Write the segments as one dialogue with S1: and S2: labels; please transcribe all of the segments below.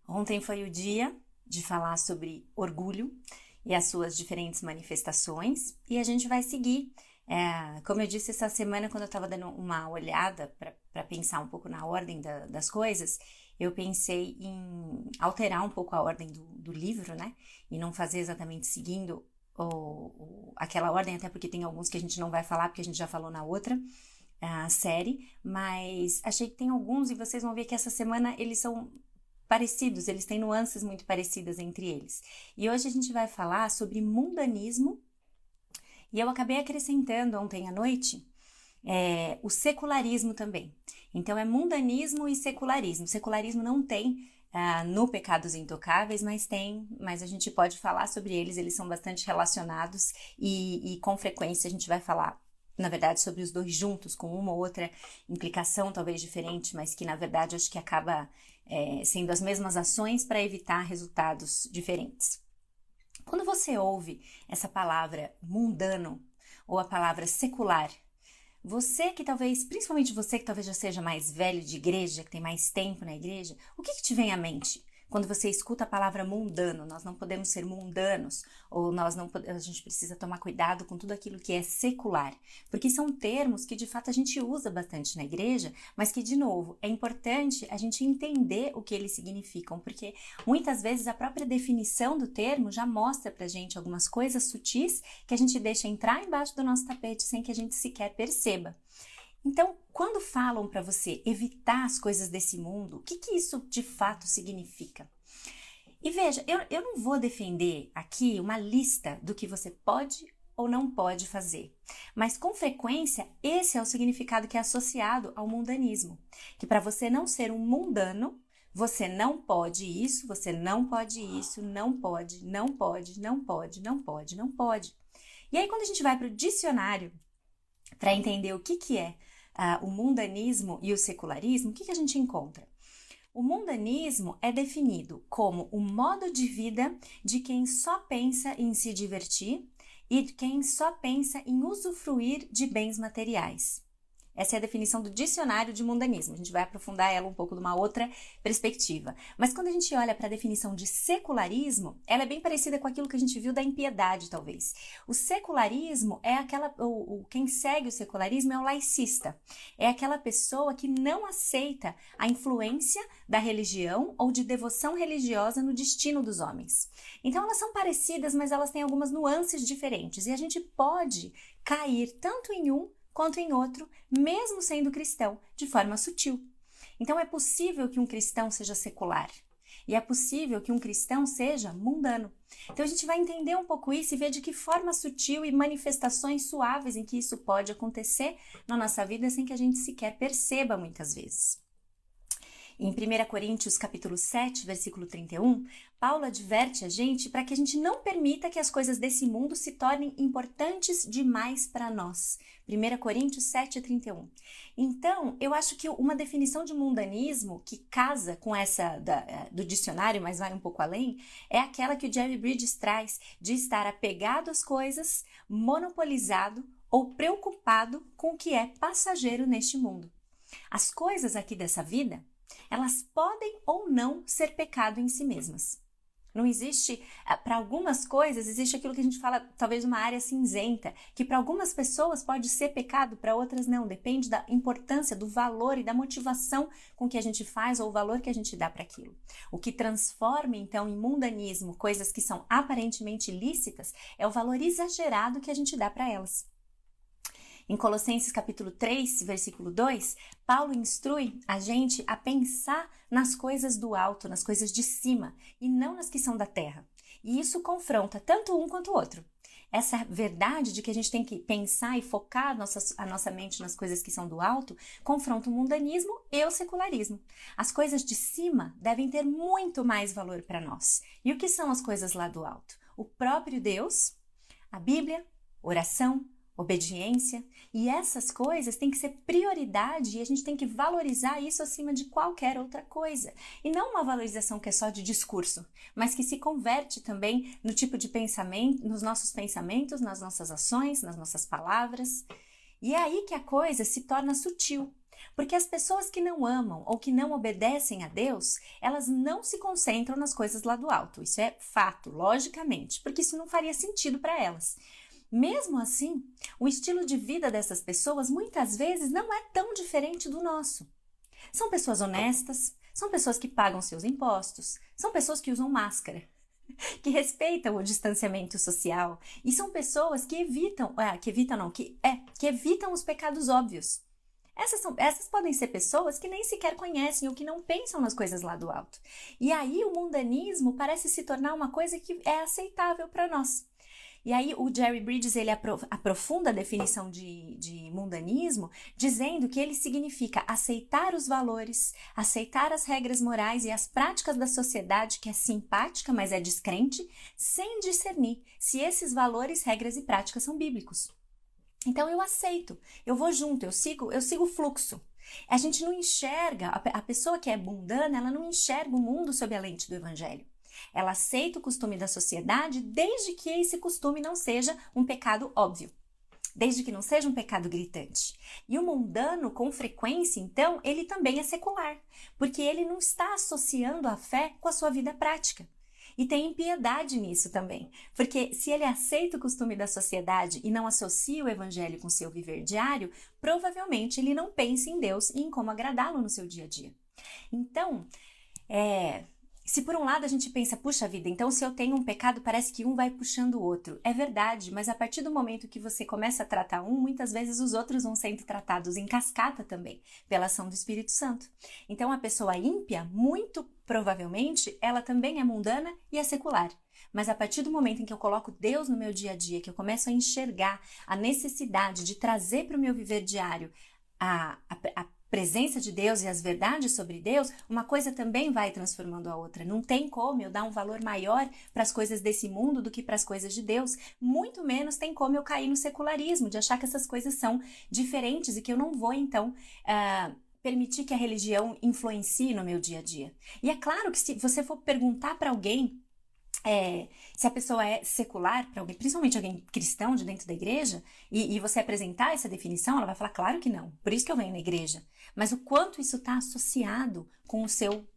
S1: Ontem foi o dia de falar sobre orgulho e as suas diferentes manifestações, e a gente vai seguir. Como eu disse essa semana, quando eu estava dando uma olhada para pensar um pouco na ordem das coisas, eu pensei em alterar um pouco a ordem do livro, né? E não fazer exatamente seguindo aquela ordem, até porque tem alguns que a gente não vai falar, porque a gente já falou na outra série, mas achei que tem alguns, e vocês vão ver que essa semana eles são parecidos, eles têm nuances muito parecidas entre eles. E hoje a gente vai falar sobre mundanismo, e eu acabei acrescentando ontem à noite o secularismo também. Então é mundanismo e secularismo. Secularismo não tem no Pecados Intocáveis, mas a gente pode falar sobre eles são bastante relacionados e com frequência a gente vai falar, na verdade, sobre os dois juntos, com uma ou outra implicação talvez diferente, mas que na verdade acho que acaba sendo as mesmas ações para evitar resultados diferentes. Quando você ouve essa palavra mundano ou a palavra secular, você que talvez, principalmente você que talvez já seja mais velho de igreja, que tem mais tempo na igreja, o que te vem à mente? Quando você escuta a palavra mundano, nós não podemos ser mundanos, ou a gente precisa tomar cuidado com tudo aquilo que é secular, porque são termos que de fato a gente usa bastante na igreja, mas que de novo é importante a gente entender o que eles significam, porque muitas vezes a própria definição do termo já mostra pra gente algumas coisas sutis que a gente deixa entrar embaixo do nosso tapete sem que a gente sequer perceba. Então, quando falam para você evitar as coisas desse mundo, o que isso de fato significa? E veja, eu não vou defender aqui uma lista do que você pode ou não pode fazer, mas com frequência esse é o significado que é associado ao mundanismo, que para você não ser um mundano, você não pode isso, você não pode isso, não pode, não pode, não pode, não pode, não pode. E aí quando a gente vai para o dicionário para entender o que é o mundanismo e o secularismo, o que a gente encontra? O mundanismo é definido como o modo de vida de quem só pensa em se divertir e de quem só pensa em usufruir de bens materiais. Essa é a definição do dicionário de mundanismo. A gente vai aprofundar ela um pouco de uma outra perspectiva. Mas quando a gente olha para a definição de secularismo, ela é bem parecida com aquilo que a gente viu da impiedade, talvez. O secularismo é quem segue o secularismo é o laicista. É aquela pessoa que não aceita a influência da religião ou de devoção religiosa no destino dos homens. Então elas são parecidas, mas elas têm algumas nuances diferentes. E a gente pode cair tanto em um quanto em outro, mesmo sendo cristão, de forma sutil. Então é possível que um cristão seja secular, e é possível que um cristão seja mundano. Então a gente vai entender um pouco isso e ver de que forma sutil e manifestações suaves em que isso pode acontecer na nossa vida sem que a gente sequer perceba muitas vezes. Em 1 Coríntios capítulo 7, versículo 31, Paulo adverte a gente para que a gente não permita que as coisas desse mundo se tornem importantes demais para nós. 1 Coríntios 7, 31. Então, eu acho que uma definição de mundanismo que casa com essa do dicionário, mas vai um pouco além, é aquela que o Jerry Bridges traz de estar apegado às coisas, monopolizado ou preocupado com o que é passageiro neste mundo. As coisas aqui dessa vida, elas podem ou não ser pecado em si mesmas. Não existe, para algumas coisas, existe aquilo que a gente fala, talvez uma área cinzenta, que para algumas pessoas pode ser pecado, para outras não. Depende da importância, do valor e da motivação com que a gente faz ou o valor que a gente dá para aquilo. O que transforma, então, em mundanismo coisas que são aparentemente lícitas é o valor exagerado que a gente dá para elas. Em Colossenses capítulo 3, versículo 2, Paulo instrui a gente a pensar nas coisas do alto, nas coisas de cima, e não nas que são da terra. E isso confronta tanto um quanto o outro. Essa verdade de que a gente tem que pensar e focar a nossa mente nas coisas que são do alto, confronta o mundanismo e o secularismo. As coisas de cima devem ter muito mais valor para nós. E o que são as coisas lá do alto? O próprio Deus, a Bíblia, oração, obediência, e essas coisas têm que ser prioridade e a gente tem que valorizar isso acima de qualquer outra coisa. E não uma valorização que é só de discurso, mas que se converte também no tipo de pensamento, nos nossos pensamentos, nas nossas ações, nas nossas palavras. E é aí que a coisa se torna sutil. Porque as pessoas que não amam ou que não obedecem a Deus, elas não se concentram nas coisas lá do alto. Isso é fato, logicamente, porque isso não faria sentido para elas. Mesmo assim, o estilo de vida dessas pessoas muitas vezes não é tão diferente do nosso. São pessoas honestas, são pessoas que pagam seus impostos, são pessoas que usam máscara, que respeitam o distanciamento social e são pessoas que evitam os pecados óbvios. Essas podem ser pessoas que nem sequer conhecem ou que não pensam nas coisas lá do alto. E aí o mundanismo parece se tornar uma coisa que é aceitável para nós. E aí o Jerry Bridges ele aprofunda a definição de mundanismo, dizendo que ele significa aceitar os valores, aceitar as regras morais e as práticas da sociedade que é simpática, mas é descrente, sem discernir se esses valores, regras e práticas são bíblicos. Então eu aceito, eu vou junto, eu sigo o fluxo. A gente não enxerga, a pessoa que é mundana, ela não enxerga o mundo sob a lente do evangelho. Ela aceita o costume da sociedade desde que esse costume não seja um pecado óbvio, desde que não seja um pecado gritante. E o mundano, com frequência, então, ele também é secular, porque ele não está associando a fé com a sua vida prática. E tem impiedade nisso também, porque se ele aceita o costume da sociedade e não associa o evangelho com seu viver diário, provavelmente ele não pensa em Deus e em como agradá-lo no seu dia a dia. Então, se por um lado a gente pensa, puxa vida, então se eu tenho um pecado parece que um vai puxando o outro. É verdade, mas a partir do momento que você começa a tratar um, muitas vezes os outros vão sendo tratados em cascata também, pela ação do Espírito Santo. Então a pessoa ímpia, muito provavelmente, ela também é mundana e é secular. Mas a partir do momento em que eu coloco Deus no meu dia a dia, que eu começo a enxergar a necessidade de trazer para o meu viver diário a presença de Deus e as verdades sobre Deus, uma coisa também vai transformando a outra. Não tem como eu dar um valor maior para as coisas desse mundo do que para as coisas de Deus. Muito menos tem como eu cair no secularismo, de achar que essas coisas são diferentes e que eu não vou, então, permitir que a religião influencie no meu dia a dia. E é claro que se você for perguntar para alguém se a pessoa é secular, para alguém, principalmente alguém cristão de dentro da igreja, e você apresentar essa definição, ela vai falar, claro que não, por isso que eu venho na igreja. Mas o quanto isso está associado com o seu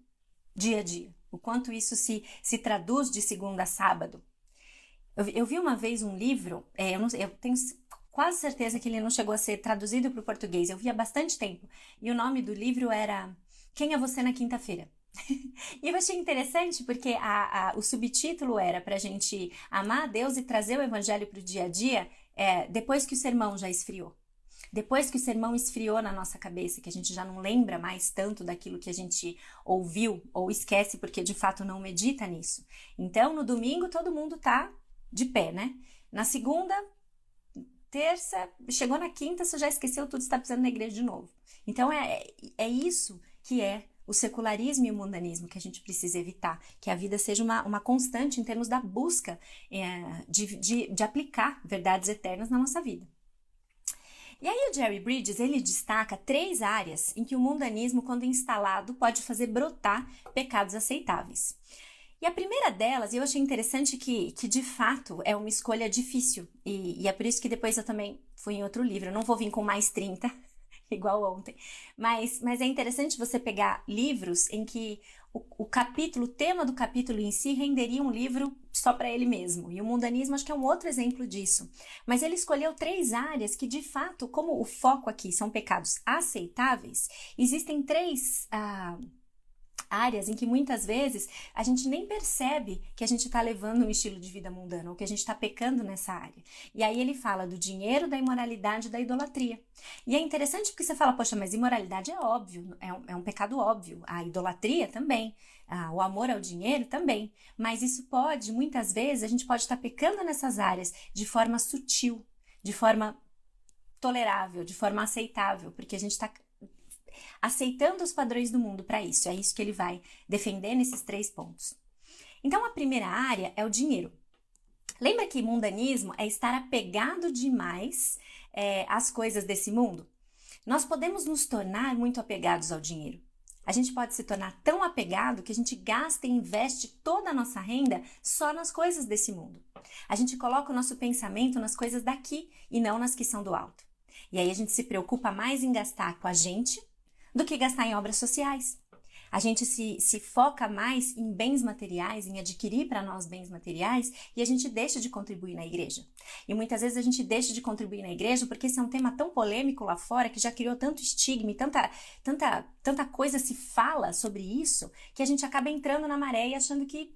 S1: dia a dia, o quanto isso se traduz de segunda a sábado. Eu vi uma vez um livro, eu tenho quase certeza que ele não chegou a ser traduzido para o português, eu vi há bastante tempo, e o nome do livro era Quem é Você na Quinta-feira? E eu achei interessante porque o subtítulo era para a gente amar a Deus e trazer o evangelho para o dia a dia depois que o sermão já esfriou. Depois que o sermão esfriou na nossa cabeça, que a gente já não lembra mais tanto daquilo que a gente ouviu ou esquece porque de fato não medita nisso. Então no domingo todo mundo tá de pé, né? Na segunda, terça, chegou na quinta, você já esqueceu tudo, está precisando na igreja de novo. Então é isso que é o secularismo e o mundanismo que a gente precisa evitar, que a vida seja uma constante em termos da busca de aplicar verdades eternas na nossa vida. E aí o Jerry Bridges, ele destaca 3 áreas em que o mundanismo, quando instalado, pode fazer brotar pecados aceitáveis. E a primeira delas, eu achei interessante que de fato é uma escolha difícil, e é por isso que depois eu também fui em outro livro, eu não vou vir com mais 30, igual ontem, mas é interessante você pegar livros em que o tema do capítulo em si renderia um livro só para ele mesmo, e o mundanismo acho que é um outro exemplo disso, mas ele escolheu 3 áreas que de fato, como o foco aqui são pecados aceitáveis, existem 3 áreas em que muitas vezes a gente nem percebe que a gente está levando um estilo de vida mundano ou que a gente está pecando nessa área. E aí ele fala do dinheiro, da imoralidade e da idolatria. E é interessante porque você fala, poxa, mas imoralidade é óbvio, é um pecado óbvio. A idolatria também, o amor ao dinheiro também. Mas isso pode, muitas vezes, a gente pode estar pecando nessas áreas de forma sutil, de forma tolerável, de forma aceitável, porque a gente está aceitando os padrões do mundo para isso. É isso que ele vai defender nesses 3 pontos. Então, a primeira área é o dinheiro. Lembra que mundanismo é estar apegado demais às coisas desse mundo? Nós podemos nos tornar muito apegados ao dinheiro. A gente pode se tornar tão apegado que a gente gasta e investe toda a nossa renda só nas coisas desse mundo. A gente coloca o nosso pensamento nas coisas daqui e não nas que são do alto. E aí a gente se preocupa mais em gastar com a gente do que gastar em obras sociais. A gente se foca mais em bens materiais, em adquirir para nós bens materiais, e a gente deixa de contribuir na igreja. E muitas vezes a gente deixa de contribuir na igreja porque esse é um tema tão polêmico lá fora, que já criou tanto estigma e tanta coisa se fala sobre isso, que a gente acaba entrando na maré e achando que,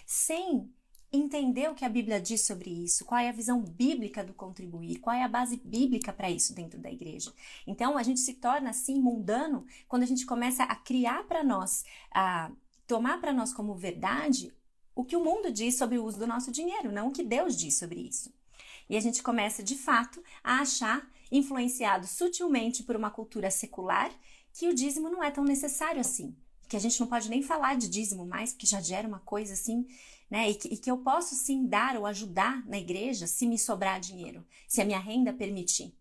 S1: sem entender o que a Bíblia diz sobre isso, qual é a visão bíblica do contribuir, qual é a base bíblica para isso dentro da igreja. Então, a gente se torna assim mundano quando a gente começa a criar para nós, a tomar para nós como verdade o que o mundo diz sobre o uso do nosso dinheiro, não o que Deus diz sobre isso. E a gente começa, de fato, a achar, influenciado sutilmente por uma cultura secular, que o dízimo não é tão necessário assim, que a gente não pode nem falar de dízimo mais, porque já gera uma coisa assim, né? E que eu posso sim dar ou ajudar na igreja se me sobrar dinheiro, se a minha renda permitir.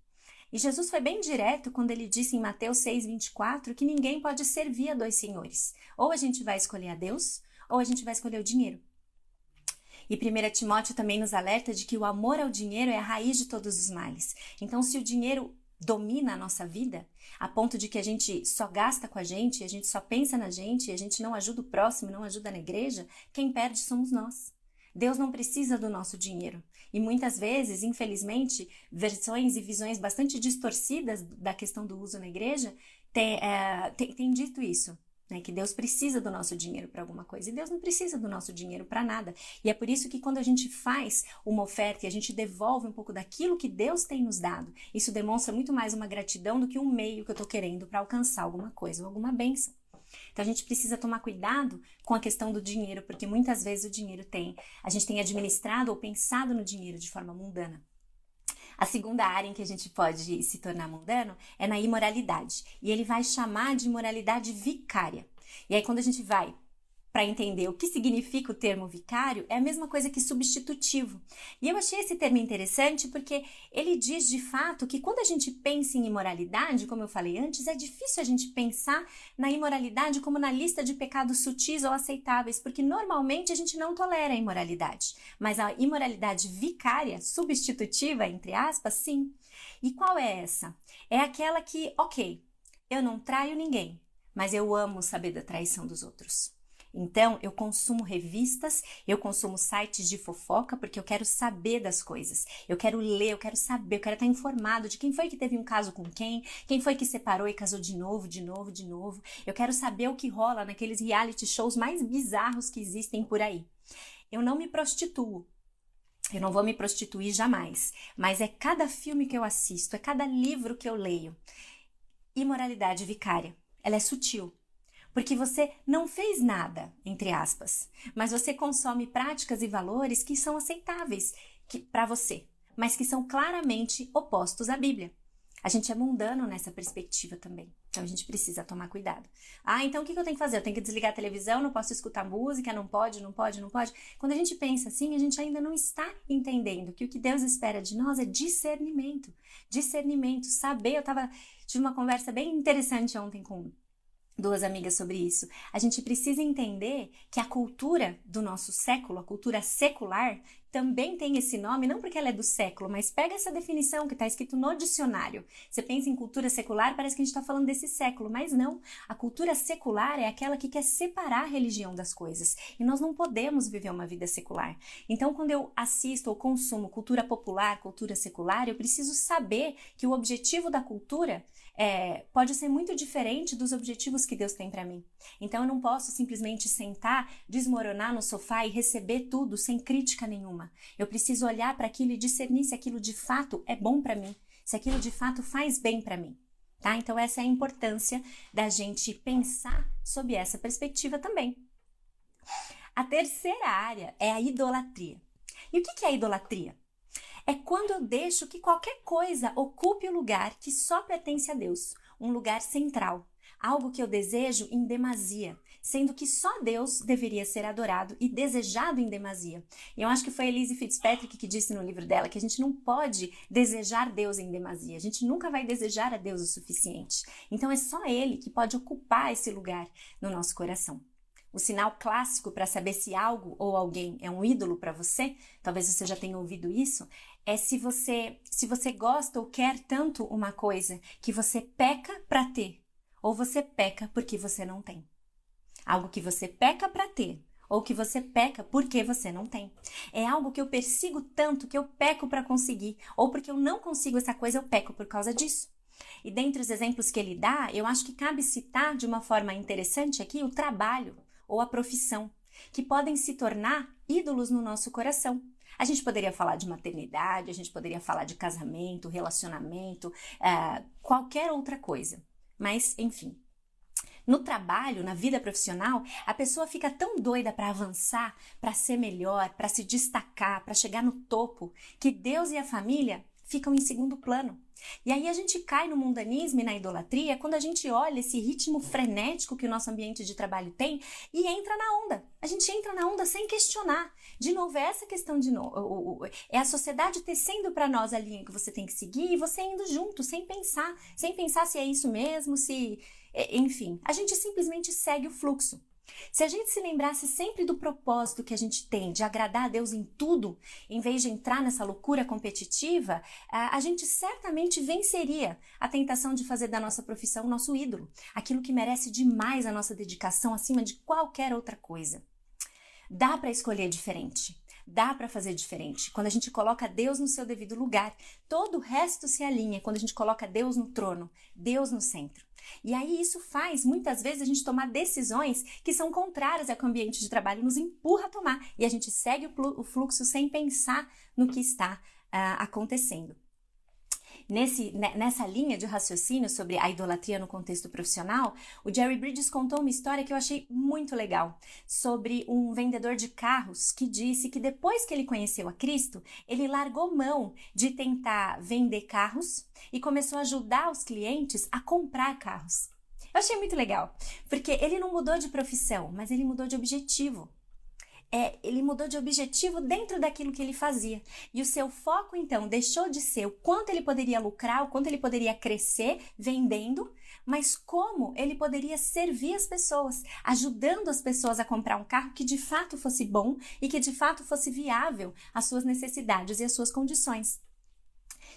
S1: E Jesus foi bem direto quando ele disse em Mateus 6,24 que ninguém pode servir a dois senhores. Ou a gente vai escolher a Deus, ou a gente vai escolher o dinheiro. E 1 Timóteo também nos alerta de que o amor ao dinheiro é a raiz de todos os males. Então, se o dinheiro domina a nossa vida, a ponto de que a gente só gasta com a gente só pensa na gente, a gente não ajuda o próximo, não ajuda na igreja, quem perde somos nós. Deus não precisa do nosso dinheiro. E muitas vezes, infelizmente, versões e visões bastante distorcidas da questão do uso na igreja têm dito isso. Que Deus precisa do nosso dinheiro para alguma coisa, e Deus não precisa do nosso dinheiro para nada. E é por isso que quando a gente faz uma oferta e a gente devolve um pouco daquilo que Deus tem nos dado, isso demonstra muito mais uma gratidão do que um meio que eu estou querendo para alcançar alguma coisa ou alguma bênção. Então a gente precisa tomar cuidado com a questão do dinheiro, porque muitas vezes a gente tem administrado ou pensado no dinheiro de forma mundana. A segunda área em que a gente pode se tornar mundano é na imoralidade. E ele vai chamar de imoralidade vicária. E aí quando a gente vai para entender o que significa o termo vicário, é a mesma coisa que substitutivo. E eu achei esse termo interessante porque ele diz de fato que quando a gente pensa em imoralidade, como eu falei antes, é difícil a gente pensar na imoralidade como na lista de pecados sutis ou aceitáveis, porque normalmente a gente não tolera a imoralidade. Mas a imoralidade vicária, substitutiva, entre aspas, sim. E qual é essa? É aquela que, ok, eu não traio ninguém, mas eu amo saber da traição dos outros. Então, eu consumo revistas, eu consumo sites de fofoca, porque eu quero saber das coisas. Eu quero ler, eu quero saber, eu quero estar informado de quem foi que teve um caso com quem foi que separou e casou de novo. Eu quero saber o que rola naqueles reality shows mais bizarros que existem por aí. Eu não me prostituo. Eu não vou me prostituir jamais. Mas é cada filme que eu assisto, é cada livro que eu leio. Imoralidade vicária. Ela é sutil. Porque você não fez nada, entre aspas, mas você consome práticas e valores que são aceitáveis para você, mas que são claramente opostos à Bíblia. A gente é mundano nessa perspectiva também, então a gente precisa tomar cuidado. Então o que eu tenho que fazer? Eu tenho que desligar a televisão, não posso escutar música, não pode. Quando a gente pensa assim, a gente ainda não está entendendo que o que Deus espera de nós é discernimento, saber. Tive uma conversa bem interessante ontem com duas amigas sobre isso. A gente precisa entender que a cultura do nosso século, a cultura secular, também tem esse nome, não porque ela é do século, mas pega essa definição que está escrito no dicionário. Você pensa em cultura secular, parece que a gente está falando desse século, mas não. A cultura secular é aquela que quer separar a religião das coisas. E nós não podemos viver uma vida secular. Então, quando eu assisto ou consumo cultura popular, cultura secular, eu preciso saber que o objetivo da cultura pode ser muito diferente dos objetivos que Deus tem para mim. Então eu não posso simplesmente sentar, desmoronar no sofá e receber tudo sem crítica nenhuma. Eu preciso olhar para aquilo e discernir se aquilo de fato é bom para mim, se aquilo de fato faz bem para mim. Tá? Então essa é a importância da gente pensar sob essa perspectiva também. A terceira área é a idolatria. E o que é a idolatria? É quando eu deixo que qualquer coisa ocupe o lugar que só pertence a Deus, um lugar central, algo que eu desejo em demasia, sendo que só Deus deveria ser adorado e desejado em demasia. E eu acho que foi Elyse Fitzpatrick que disse no livro dela que a gente não pode desejar Deus em demasia, a gente nunca vai desejar a Deus o suficiente. Então é só Ele que pode ocupar esse lugar no nosso coração. O sinal clássico para saber se algo ou alguém é um ídolo para você, talvez você já tenha ouvido isso, é se você gosta ou quer tanto uma coisa que você peca para ter, ou você peca porque você não tem. Algo que você peca para ter, ou que você peca porque você não tem. É algo que eu persigo tanto que eu peco para conseguir, ou porque eu não consigo essa coisa, eu peco por causa disso. E dentre os exemplos que ele dá, eu acho que cabe citar de uma forma interessante aqui o trabalho ou a profissão, que podem se tornar ídolos no nosso coração. A gente poderia falar de maternidade, a gente poderia falar de casamento, relacionamento, qualquer outra coisa. Mas, enfim, no trabalho, na vida profissional, a pessoa fica tão doida para avançar, para ser melhor, para se destacar, para chegar no topo, que Deus e a família ficam em segundo plano. E aí a gente cai no mundanismo e na idolatria quando a gente olha esse ritmo frenético que o nosso ambiente de trabalho tem e entra na onda. A gente entra na onda sem questionar. De novo, é essa questão de novo. É a sociedade tecendo para nós a linha que você tem que seguir e você indo junto, sem pensar se é isso mesmo, se... Enfim, a gente simplesmente segue o fluxo. Se a gente se lembrasse sempre do propósito que a gente tem de agradar a Deus em tudo, em vez de entrar nessa loucura competitiva, a gente certamente venceria a tentação de fazer da nossa profissão nosso ídolo, aquilo que merece demais a nossa dedicação acima de qualquer outra coisa. Dá para escolher diferente. Dá para fazer diferente. Quando a gente coloca Deus no seu devido lugar, todo o resto se alinha quando a gente coloca Deus no trono, Deus no centro. E aí isso faz, muitas vezes, a gente tomar decisões que são contrárias ao que o ambiente de trabalho nos empurra a tomar. E a gente segue o fluxo sem pensar no que está acontecendo. Nessa linha de raciocínio sobre a idolatria no contexto profissional, o Jerry Bridges contou uma história que eu achei muito legal, sobre um vendedor de carros que disse que depois que ele conheceu a Cristo, ele largou mão de tentar vender carros e começou a ajudar os clientes a comprar carros. Eu achei muito legal, porque ele não mudou de profissão, mas ele mudou de objetivo. Ele mudou de objetivo dentro daquilo que ele fazia. E o seu foco, então, deixou de ser o quanto ele poderia lucrar, o quanto ele poderia crescer vendendo, mas como ele poderia servir as pessoas, ajudando as pessoas a comprar um carro que de fato fosse bom e que de fato fosse viável às suas necessidades e às suas condições.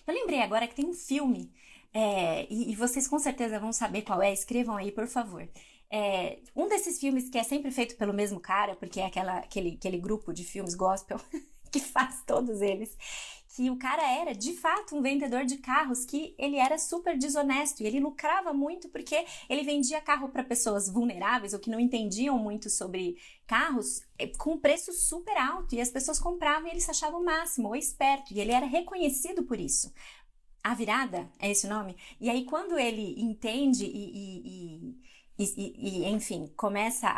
S1: Eu lembrei agora que tem um filme, e vocês com certeza vão saber qual é, escrevam aí, por favor. Um desses filmes que é sempre feito pelo mesmo cara, porque é aquele grupo de filmes gospel que faz todos eles, que o cara era de fato um vendedor de carros, que ele era super desonesto e ele lucrava muito porque ele vendia carro para pessoas vulneráveis ou que não entendiam muito sobre carros com um preço super alto, e as pessoas compravam e ele se achava o máximo ou esperto, e ele era reconhecido por isso. A virada, é esse o nome? E aí quando ele entende enfim, começa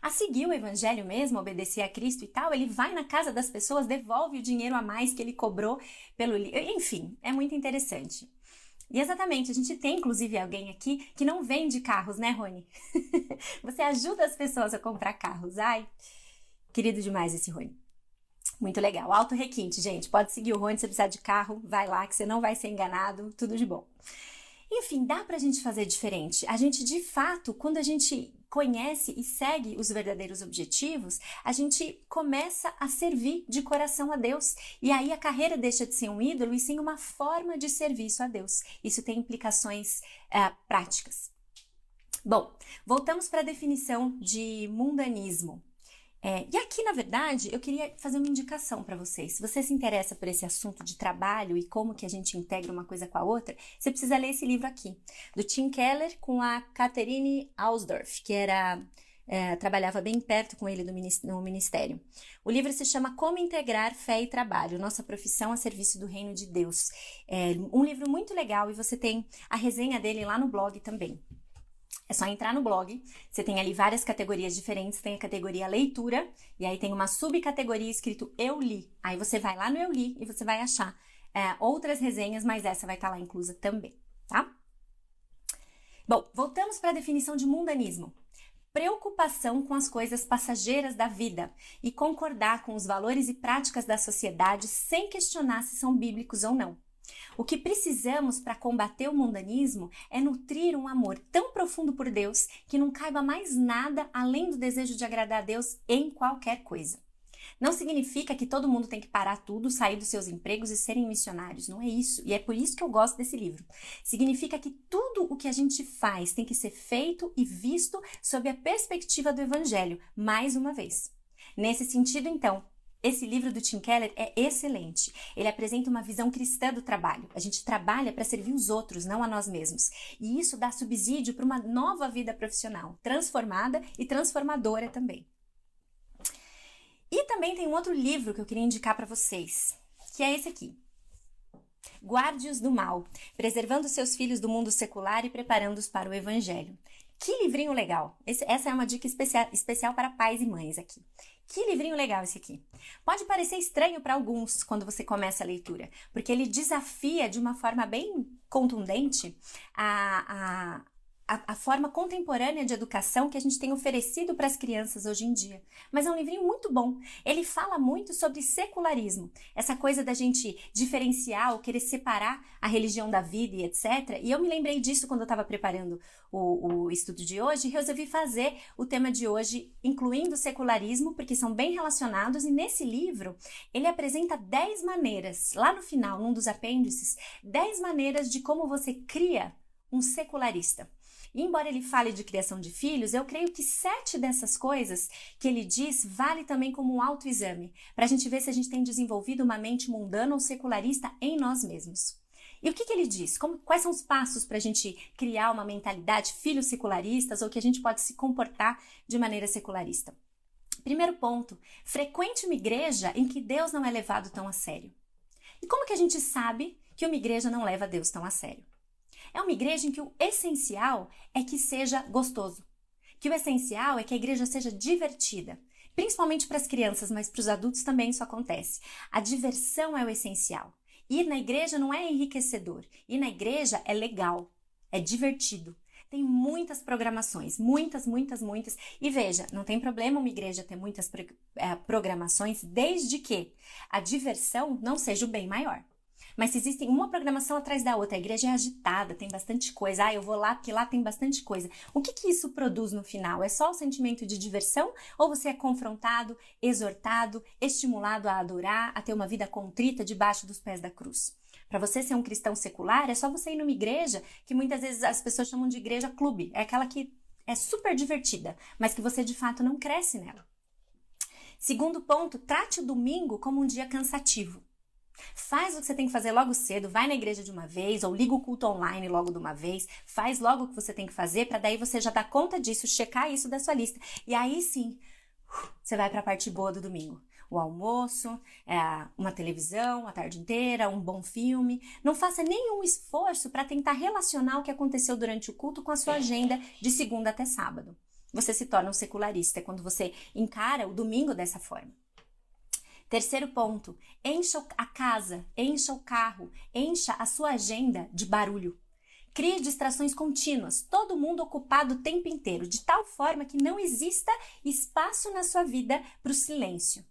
S1: a seguir o evangelho mesmo, obedecer a Cristo e tal, ele vai na casa das pessoas, devolve o dinheiro a mais que ele cobrou pelo... Enfim, é muito interessante. E exatamente, a gente tem inclusive alguém aqui que não vende carros, né, Rony? Você ajuda as pessoas a comprar carros. Ai, querido demais esse Rony. Muito legal. Alto requinte, gente. Pode seguir o Rony se precisar de carro, vai lá que você não vai ser enganado, tudo de bom. Enfim, dá pra gente fazer diferente. A gente, de fato, quando a gente conhece e segue os verdadeiros objetivos, a gente começa a servir de coração a Deus. E aí a carreira deixa de ser um ídolo e sim uma forma de serviço a Deus. Isso tem implicações práticas. Bom, voltamos para a definição de mundanismo. E aqui, na verdade, eu queria fazer uma indicação para vocês. Se você se interessa por esse assunto de trabalho e como que a gente integra uma coisa com a outra, você precisa ler esse livro aqui, do Tim Keller com a Catherine Ausdorff, que trabalhava bem perto com ele no ministério. O livro se chama Como Integrar Fé e Trabalho, Nossa Profissão a Serviço do Reino de Deus. É um livro muito legal e você tem a resenha dele lá no blog também. É só entrar no blog, você tem ali várias categorias diferentes, tem a categoria leitura, e aí tem uma subcategoria escrito Eu Li. Aí você vai lá no Eu Li e você vai achar outras resenhas, mas essa vai estar lá inclusa também, tá? Bom, voltamos para a definição de mundanismo. Preocupação com as coisas passageiras da vida e concordar com os valores e práticas da sociedade sem questionar se são bíblicos ou não. O que precisamos para combater o mundanismo é nutrir um amor tão profundo por Deus que não caiba mais nada além do desejo de agradar a Deus em qualquer coisa. Não significa que todo mundo tem que parar tudo, sair dos seus empregos e serem missionários. Não é isso. E é por isso que eu gosto desse livro. Significa que tudo o que a gente faz tem que ser feito e visto sob a perspectiva do Evangelho, mais uma vez. Nesse sentido, então, esse livro do Tim Keller é excelente. Ele apresenta uma visão cristã do trabalho. A gente trabalha para servir os outros, não a nós mesmos. E isso dá subsídio para uma nova vida profissional, transformada e transformadora também. E também tem um outro livro que eu queria indicar para vocês, que é esse aqui. Guarde-os do mal, preservando seus filhos do mundo secular e preparando-os para o Evangelho. Que livrinho legal! Essa é uma dica especial para pais e mães aqui. Que livrinho legal esse aqui. Pode parecer estranho para alguns quando você começa a leitura, porque ele desafia de uma forma bem contundente a forma contemporânea de educação que a gente tem oferecido para as crianças hoje em dia. Mas é um livrinho muito bom. Ele fala muito sobre secularismo, essa coisa da gente diferenciar ou querer separar a religião da vida e etc. E eu me lembrei disso quando eu estava preparando o estudo de hoje e resolvi fazer o tema de hoje incluindo o secularismo, porque são bem relacionados, e nesse livro ele apresenta 10 maneiras, lá no final, num dos apêndices, 10 maneiras de como você cria um secularista. E embora ele fale de criação de filhos, eu creio que 7 dessas coisas que ele diz vale também como um autoexame, para a gente ver se a gente tem desenvolvido uma mente mundana ou secularista em nós mesmos. E o que ele diz? Quais são os passos para a gente criar uma mentalidade filhos secularistas ou que a gente pode se comportar de maneira secularista? Primeiro ponto, frequente uma igreja em que Deus não é levado tão a sério. E como que a gente sabe que uma igreja não leva Deus tão a sério? É uma igreja em que o essencial é que seja gostoso, que o essencial é que a igreja seja divertida, principalmente para as crianças, mas para os adultos também isso acontece. A diversão é o essencial. Ir na igreja não é enriquecedor, ir na igreja é legal, é divertido. Tem muitas programações, muitas. E veja, não tem problema uma igreja ter muitas programações, desde que a diversão não seja o bem maior. Mas se existem uma programação atrás da outra, a igreja é agitada, tem bastante coisa. Eu vou lá porque lá tem bastante coisa. O que isso produz no final? É só o sentimento de diversão? Ou você é confrontado, exortado, estimulado a adorar, a ter uma vida contrita debaixo dos pés da cruz? Para você ser um cristão secular, é só você ir numa igreja que muitas vezes as pessoas chamam de igreja clube. É aquela que é super divertida, mas que você de fato não cresce nela. Segundo ponto, trate o domingo como um dia cansativo. Faz o que você tem que fazer logo cedo, vai na igreja de uma vez, ou liga o culto online logo de uma vez, faz logo o que você tem que fazer, para daí você já dar conta disso, checar isso da sua lista. E aí sim, você vai para a parte boa do domingo. O almoço, uma televisão a tarde inteira, um bom filme. Não faça nenhum esforço para tentar relacionar o que aconteceu durante o culto com a sua agenda de segunda até sábado. Você se torna um secularista quando você encara o domingo dessa forma. Terceiro ponto, encha a casa, encha o carro, encha a sua agenda de barulho. Crie distrações contínuas, todo mundo ocupado o tempo inteiro, de tal forma que não exista espaço na sua vida para o silêncio.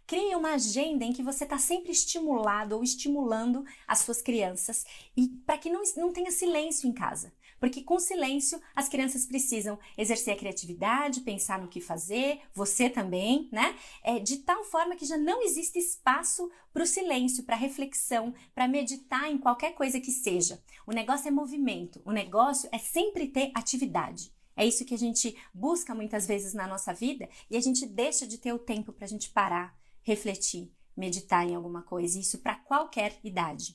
S1: Crie uma agenda em que você está sempre estimulado ou estimulando as suas crianças e para que não tenha silêncio em casa. Porque com silêncio as crianças precisam exercer a criatividade, pensar no que fazer, você também, né? De tal forma que já não existe espaço para o silêncio, para reflexão, para meditar em qualquer coisa que seja. O negócio é movimento, o negócio é sempre ter atividade. É isso que a gente busca muitas vezes na nossa vida e a gente deixa de ter o tempo para a gente parar, refletir, meditar em alguma coisa, isso para qualquer idade.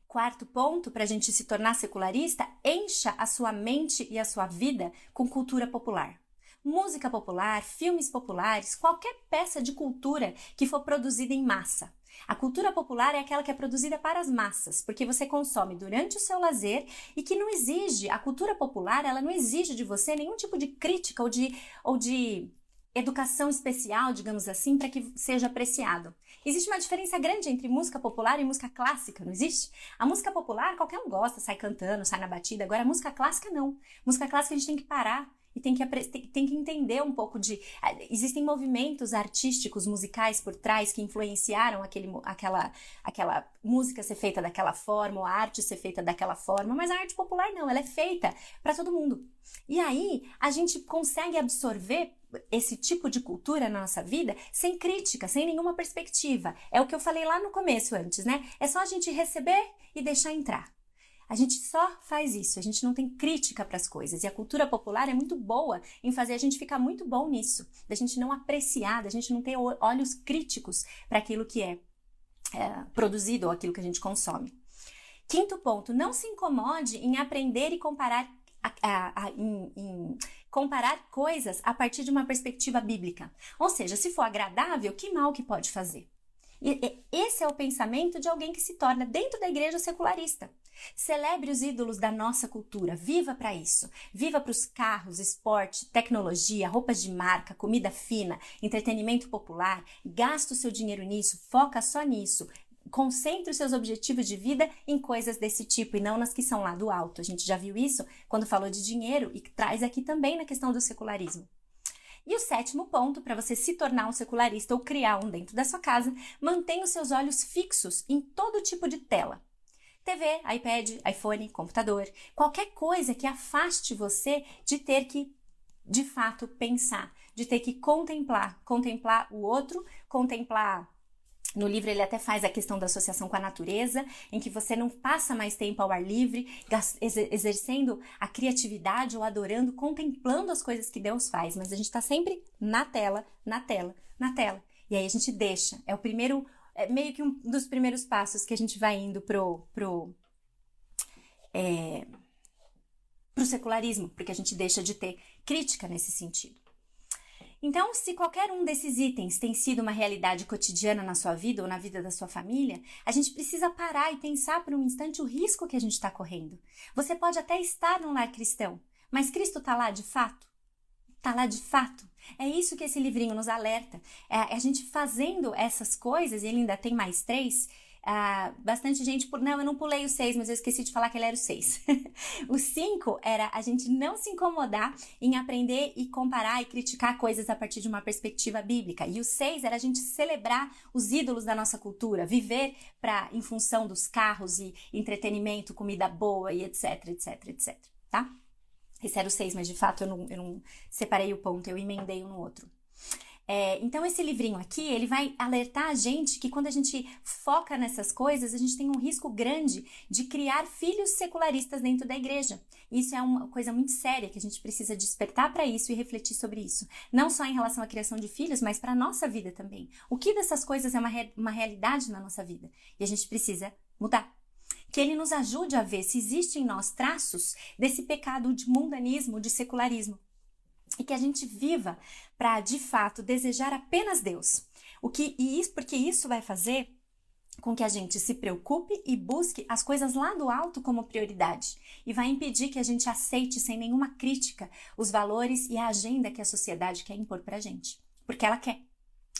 S1: Quarto ponto, para a gente se tornar secularista, encha a sua mente e a sua vida com cultura popular. Música popular, filmes populares, qualquer peça de cultura que for produzida em massa. A cultura popular é aquela que é produzida para as massas, porque você consome durante o seu lazer e que não exige, a cultura popular, ela não exige de você nenhum tipo de crítica ou de educação especial, digamos assim, para que seja apreciado. Existe uma diferença grande entre música popular e música clássica, não existe? A música popular, qualquer um gosta, sai cantando, sai na batida. Agora, a música clássica, não. Música clássica a gente tem que parar e tem que entender um pouco de... Existem movimentos artísticos, musicais por trás que influenciaram aquela música ser feita daquela forma, ou a arte ser feita daquela forma, mas a arte popular não, ela é feita para todo mundo. E aí a gente consegue absorver esse tipo de cultura na nossa vida sem crítica, sem nenhuma perspectiva. É o que eu falei lá no começo antes, né? É só a gente receber e deixar entrar. A gente só faz isso, a gente não tem crítica para as coisas. E a cultura popular é muito boa em fazer a gente ficar muito bom nisso, da gente não apreciar, da gente não ter olhos críticos para aquilo que é produzido ou aquilo que a gente consome. Quinto ponto, não se incomode em aprender e comparar comparar coisas a partir de uma perspectiva bíblica. Ou seja, se for agradável, que mal que pode fazer? E esse é o pensamento de alguém que se torna dentro da igreja secularista. Celebre os ídolos da nossa cultura, viva para isso. Viva para os carros, esporte, tecnologia, roupas de marca, comida fina, entretenimento popular. Gasta o seu dinheiro nisso, foca só nisso. Concentre os seus objetivos de vida em coisas desse tipo e não nas que são lá do alto. A gente já viu isso quando falou de dinheiro e traz aqui também na questão do secularismo. E o sétimo ponto, para você se tornar um secularista ou criar um dentro da sua casa, mantenha os seus olhos fixos em todo tipo de tela. TV, iPad, iPhone, computador, qualquer coisa que afaste você de ter que, de fato, pensar, de ter que contemplar o outro, contemplar. No livro ele até faz a questão da associação com a natureza, em que você não passa mais tempo ao ar livre, exercendo a criatividade ou adorando, contemplando as coisas que Deus faz, mas a gente está sempre na tela. E aí a gente deixa, meio que um dos primeiros passos que a gente vai indo pro secularismo, porque a gente deixa de ter crítica nesse sentido. Então, se qualquer um desses itens tem sido uma realidade cotidiana na sua vida ou na vida da sua família, a gente precisa parar e pensar por um instante o risco que a gente está correndo. Você pode até estar num lar cristão, mas Cristo está lá de fato? Está lá de fato? É isso que esse livrinho nos alerta. A gente fazendo essas coisas, e ele ainda tem mais 3... bastante gente, não, eu não pulei o 6, mas eu esqueci de falar que ele era o 6. O 5 era a gente não se incomodar em aprender e comparar e criticar coisas a partir de uma perspectiva bíblica. E o 6 era a gente celebrar os ídolos da nossa cultura, viver em função dos carros e entretenimento, comida boa e etc, tá? Esse era o 6, mas de fato eu não separei o ponto, eu emendei um no outro. Então esse livrinho aqui, ele vai alertar a gente que quando a gente foca nessas coisas, a gente tem um risco grande de criar filhos secularistas dentro da igreja. Isso é uma coisa muito séria, que a gente precisa despertar para isso e refletir sobre isso. Não só em relação à criação de filhos, mas para a nossa vida também. O que dessas coisas é uma realidade na nossa vida? E a gente precisa mudar. Que ele nos ajude a ver se existem em nós traços desse pecado de mundanismo, de secularismo. E que a gente viva para, de fato, desejar apenas Deus. Porque isso vai fazer com que a gente se preocupe e busque as coisas lá do alto como prioridade. E vai impedir que a gente aceite sem nenhuma crítica os valores e a agenda que a sociedade quer impor para a gente. Porque ela quer.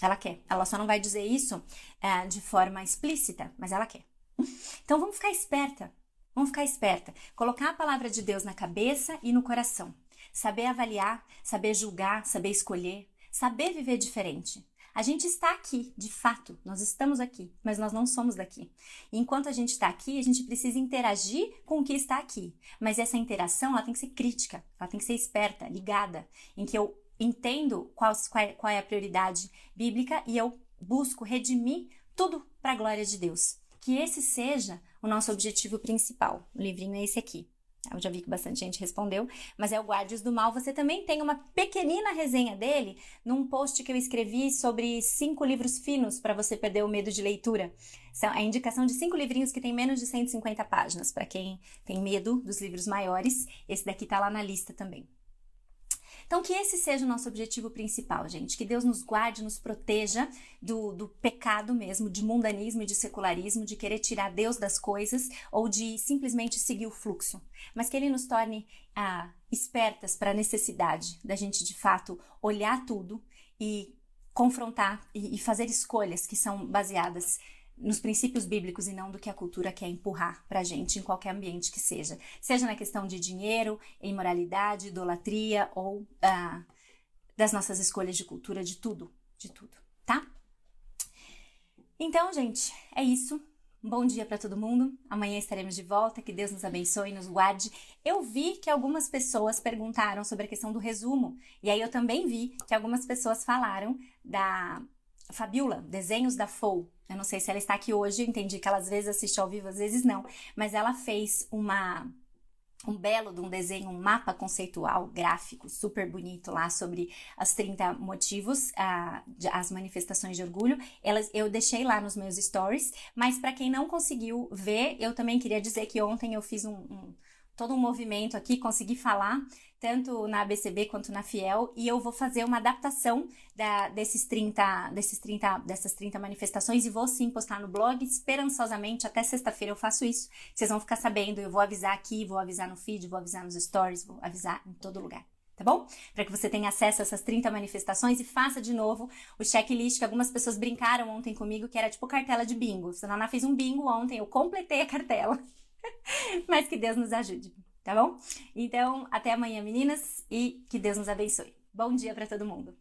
S1: Ela quer. Ela só não vai dizer isso de forma explícita, mas ela quer. Então vamos ficar esperta. Vamos ficar esperta. Colocar a palavra de Deus na cabeça e no coração. Saber avaliar, saber julgar, saber escolher, saber viver diferente. A gente está aqui, de fato, nós estamos aqui, mas nós não somos daqui. E enquanto a gente está aqui, a gente precisa interagir com o que está aqui. Mas essa interação, ela tem que ser crítica, ela tem que ser esperta, ligada, em que eu entendo qual é a prioridade bíblica e eu busco redimir tudo para a glória de Deus. Que esse seja o nosso objetivo principal. O livrinho é esse aqui. Eu já vi que bastante gente respondeu, mas é o Guardiões do Mal. Você também tem uma pequenina resenha dele num post que eu escrevi sobre 5 livros finos para você perder o medo de leitura. São a indicação de 5 livrinhos que tem menos de 150 páginas. Para quem tem medo dos livros maiores, esse daqui tá lá na lista também. Então, que esse seja o nosso objetivo principal, gente. Que Deus nos guarde, nos proteja do pecado mesmo, de mundanismo e de secularismo, de querer tirar Deus das coisas ou de simplesmente seguir o fluxo. Mas que Ele nos torne espertas para a necessidade da gente, de fato, olhar tudo e confrontar e fazer escolhas que são baseadas nos princípios bíblicos e não do que a cultura quer empurrar pra gente em qualquer ambiente que seja. Seja na questão de dinheiro, imoralidade, idolatria ou das nossas escolhas de cultura, de tudo, tá? Então, gente, é isso. Um bom dia para todo mundo. Amanhã estaremos de volta. Que Deus nos abençoe e nos guarde. Eu vi que algumas pessoas perguntaram sobre a questão do resumo. E aí eu também vi que algumas pessoas falaram da Fabiola, Desenhos da Fou. Eu não sei se ela está aqui hoje. Eu entendi que ela às vezes assiste ao vivo, às vezes não. Mas ela fez um belo de um desenho, um mapa conceitual, gráfico, super bonito lá sobre as 30 motivos, as manifestações de orgulho. Eu deixei lá nos meus stories, mas para quem não conseguiu ver, eu também queria dizer que ontem eu fiz todo um movimento aqui, consegui falar, tanto na ABCB quanto na Fiel, e eu vou fazer uma adaptação dessas 30 manifestações e vou sim postar no blog, esperançosamente, até sexta-feira eu faço isso. Vocês vão ficar sabendo, eu vou avisar aqui, vou avisar no feed, vou avisar nos stories, vou avisar em todo lugar. Tá bom? Para que você tenha acesso a essas 30 manifestações e faça de novo o checklist que algumas pessoas brincaram ontem comigo, que era tipo cartela de bingo. A Naná fez um bingo ontem, eu completei a cartela. Mas que Deus nos ajude, tá bom? Então, até amanhã, meninas, e que Deus nos abençoe. Bom dia para todo mundo.